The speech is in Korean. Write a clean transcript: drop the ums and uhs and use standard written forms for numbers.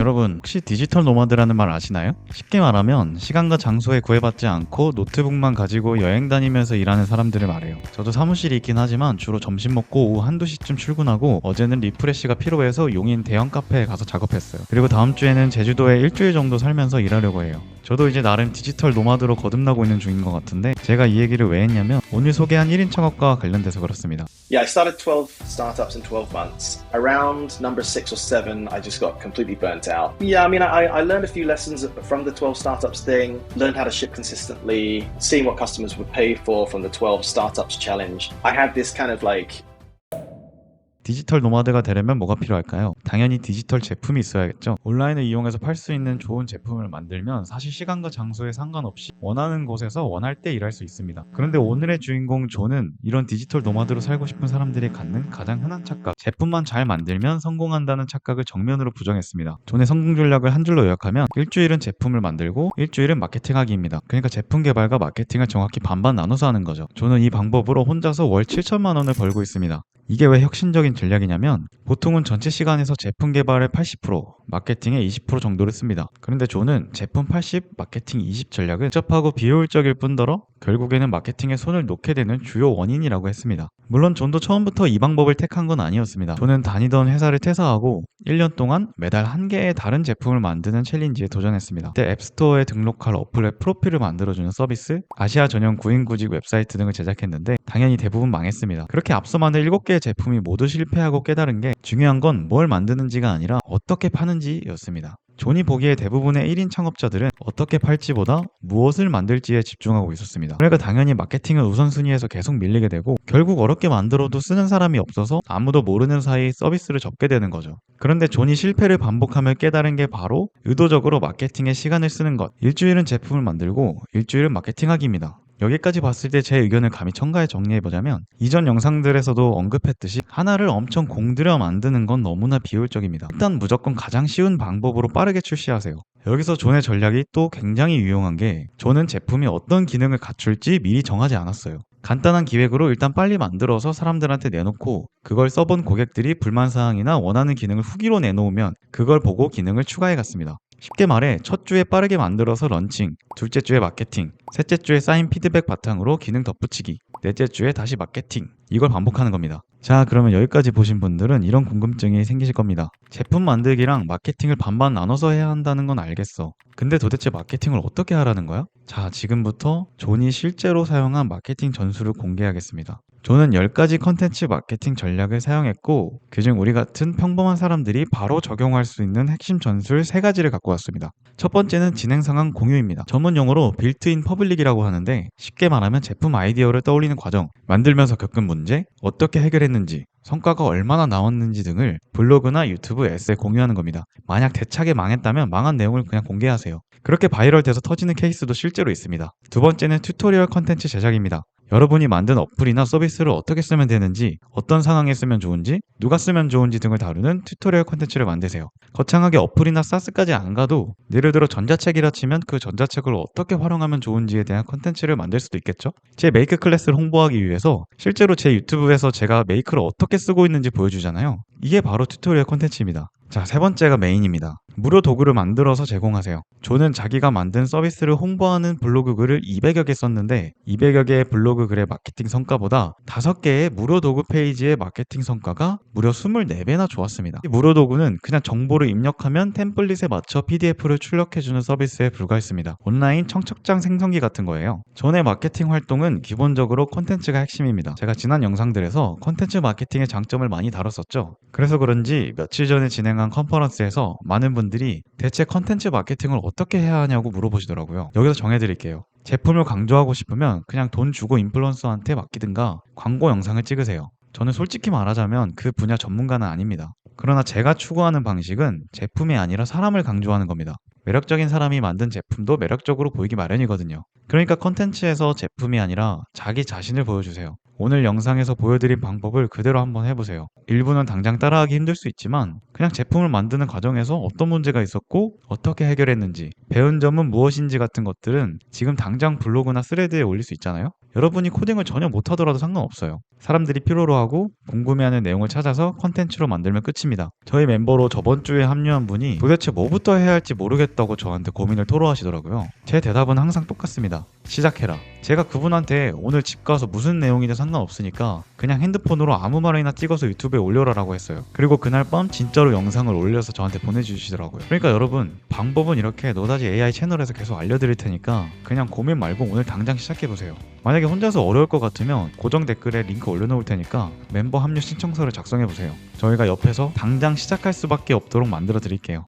여러분, 혹시 디지털 노마드라는 말 아시나요? 쉽게 말하면 시간과 장소에 구애받지 않고 노트북만 가지고 여행 다니면서 일하는 사람들을 말해요. 저도 사무실이 있긴 하지만 주로 점심 먹고 오후 한두 시쯤 출근하고, 어제는 리프레시가 필요해서 용인 대형 카페에 가서 작업했어요. 그리고 다음 주에는 제주도에 일주일 정도 살면서 일하려고 해요. 저도 이제 나름 디지털 노마드로 거듭나고 있는 중인 것 같은데, 제가 이 얘기를 왜 했냐면 오늘 소개한 1인 창업과 관련돼서 그렇습니다. Yeah, I started 12 startups in 12 months. Around number 6 or 7, I just got completely burnt out. Yeah, I mean, I learned a few lessons from the 12 startups thing, learned how to ship consistently, seeing what customers would pay for from the 12 startups challenge. I had this kind of like 디지털 노마드가 되려면 뭐가 필요할까요? 당연히 디지털 제품이 있어야겠죠. 온라인을 이용해서 팔 수 있는 좋은 제품을 만들면 사실 시간과 장소에 상관없이 원하는 곳에서 원할 때 일할 수 있습니다. 그런데 오늘의 주인공 존은 이런 디지털 노마드로 살고 싶은 사람들이 갖는 가장 흔한 착각, 제품만 잘 만들면 성공한다는 착각을 정면으로 부정했습니다. 존의 성공 전략을 한 줄로 요약하면 일주일은 제품을 만들고 일주일은 마케팅하기입니다. 그러니까 제품 개발과 마케팅을 정확히 반반 나눠서 하는 거죠. 존은 이 방법으로 혼자서 월 7천만 원을 벌고 있습니다. 이게 왜 혁신적인 전략이냐면, 보통은 전체 시간에서 제품 개발의 80%, 마케팅의 20% 정도를 씁니다. 그런데 존은 제품 80, 마케팅 20 전략은 복잡하고 비효율적일 뿐더러 결국에는 마케팅에 손을 놓게 되는 주요 원인이라고 했습니다. 물론 존도 처음부터 이 방법을 택한 건 아니었습니다. 존은 다니던 회사를 퇴사하고 1년 동안 매달 한 개의 다른 제품을 만드는 챌린지에 도전했습니다. 그때 앱스토어에 등록할 어플의 프로필을 만들어주는 서비스, 아시아 전용 구인구직 웹사이트 등을 제작했는데 당연히 대부분 망했습니다. 그렇게 앞서 만든 7개의 제품이 모두 실패하고 깨달은 게, 중요한 건 뭘 만드는지가 아니라 어떻게 파는지였습니다. 존이 보기에 대부분의 1인 창업자들은 어떻게 팔지보다 무엇을 만들지에 집중하고 있었습니다. 그러니까 당연히 마케팅은 우선순위에서 계속 밀리게 되고, 결국 어렵게 만들어도 쓰는 사람이 없어서 아무도 모르는 사이 서비스를 접게 되는 거죠. 그런데 존이 실패를 반복하며 깨달은 게 바로 의도적으로 마케팅에 시간을 쓰는 것, 일주일은 제품을 만들고 일주일은 마케팅하기입니다. 여기까지 봤을 때 제 의견을 감히 첨가해 정리해보자면, 이전 영상들에서도 언급했듯이 하나를 엄청 공들여 만드는 건 너무나 비효율적입니다. 일단 무조건 가장 쉬운 방법으로 빠르게 출시하세요. 여기서 존의 전략이 또 굉장히 유용한 게, 존은 제품이 어떤 기능을 갖출지 미리 정하지 않았어요. 간단한 기획으로 일단 빨리 만들어서 사람들한테 내놓고, 그걸 써본 고객들이 불만사항이나 원하는 기능을 후기로 내놓으면 그걸 보고 기능을 추가해 갔습니다. 쉽게 말해, 첫 주에 빠르게 만들어서 런칭, 둘째 주에 마케팅, 셋째 주에 쌓인 피드백 바탕으로 기능 덧붙이기, 넷째 주에 다시 마케팅, 이걸 반복하는 겁니다. 자, 그러면 여기까지 보신 분들은 이런 궁금증이 생기실 겁니다. 제품 만들기랑 마케팅을 반반 나눠서 해야 한다는 건 알겠어. 근데 도대체 마케팅을 어떻게 하라는 거야? 자, 지금부터 존이 실제로 사용한 마케팅 전술을 공개하겠습니다. 존은 10가지 컨텐츠 마케팅 전략을 사용했고, 그중 우리 같은 평범한 사람들이 바로 적용할 수 있는 핵심 전술 3가지를 갖고 왔습니다. 첫 번째는 진행 상황 공유입니다. 전문 용어로 빌트인 퍼블릭이라고 하는데, 쉽게 말하면 제품 아이디어를 떠올리는 과정, 만들면서 겪은 문제, 어떻게 해결했는지, 성과가 얼마나 나왔는지 등을 블로그나 유튜브, S에 공유하는 겁니다. 만약 대차게 망했다면 망한 내용을 그냥 공개하세요. 그렇게 바이럴 돼서 터지는 케이스도 실제로 있습니다. 두 번째는 튜토리얼 컨텐츠 제작입니다. 여러분이 만든 어플이나 서비스를 어떻게 쓰면 되는지, 어떤 상황에 쓰면 좋은지, 누가 쓰면 좋은지 등을 다루는 튜토리얼 콘텐츠를 만드세요. 거창하게 어플이나 사스까지 안 가도, 예를 들어 전자책이라 치면 그 전자책을 어떻게 활용하면 좋은지에 대한 콘텐츠를 만들 수도 있겠죠? 제 메이크 클래스를 홍보하기 위해서 실제로 제 유튜브에서 제가 메이크를 어떻게 쓰고 있는지 보여주잖아요. 이게 바로 튜토리얼 콘텐츠입니다. 자, 세 번째가 메인입니다. 무료 도구를 만들어서 제공하세요. 존은 자기가 만든 서비스를 홍보하는 블로그 글을 200여 개 썼는데, 200여 개의 블로그 글의 마케팅 성과보다 5개의 무료 도구 페이지의 마케팅 성과가 무려 24배나 좋았습니다. 이 무료 도구는 그냥 정보를 입력하면 템플릿에 맞춰 PDF를 출력해주는 서비스에 불과했습니다. 온라인 청첩장 생성기 같은 거예요. 존의 마케팅 활동은 기본적으로 콘텐츠가 핵심입니다. 제가 지난 영상들에서 콘텐츠 마케팅의 장점을 많이 다뤘었죠. 그래서 그런지 며칠 전에 진행한 컨퍼런스에서 많은 분들이 대체 컨텐츠 마케팅을 어떻게 해야 하냐고 물어보시더라고요. 여기서 정해드릴게요. 제품을 강조하고 싶으면 그냥 돈 주고 인플루언서한테 맡기든가 광고 영상을 찍으세요. 저는 솔직히 말하자면 그 분야 전문가는 아닙니다. 그러나 제가 추구하는 방식은 제품이 아니라 사람을 강조하는 겁니다. 매력적인 사람이 만든 제품도 매력적으로 보이기 마련이거든요. 그러니까 컨텐츠에서 제품이 아니라 자기 자신을 보여주세요. 오늘 영상에서 보여드린 방법을 그대로 한번 해보세요. 일부는 당장 따라하기 힘들 수 있지만 그냥 제품을 만드는 과정에서 어떤 문제가 있었고 어떻게 해결했는지, 배운 점은 무엇인지 같은 것들은 지금 당장 블로그나 스레드에 올릴 수 있잖아요. 여러분이 코딩을 전혀 못하더라도 상관없어요. 사람들이 필요로 하고 궁금해하는 내용을 찾아서 컨텐츠로 만들면 끝입니다. 저희 멤버로 저번 주에 합류한 분이 도대체 뭐부터 해야 할지 모르겠다고 저한테 고민을 토로하시더라고요. 제 대답은 항상 똑같습니다. 시작해라. 제가 그분한테 오늘 집 가서 무슨 내용이든 상관없으니까 그냥 핸드폰으로 아무 말이나 찍어서 유튜브에 올려라 라고 했어요. 그리고 그날 밤 진짜로 영상을 올려서 저한테 보내주시더라고요. 그러니까 여러분, 방법은 이렇게 노다지 AI 채널에서 계속 알려드릴 테니까 그냥 고민 말고 오늘 당장 시작해보세요. 만약에 혼자서 어려울 것 같으면 고정 댓글에 링크 올려놓을 테니까 멤버 합류 신청서를 작성해보세요. 저희가 옆에서 당장 시작할 수밖에 없도록 만들어 드릴게요.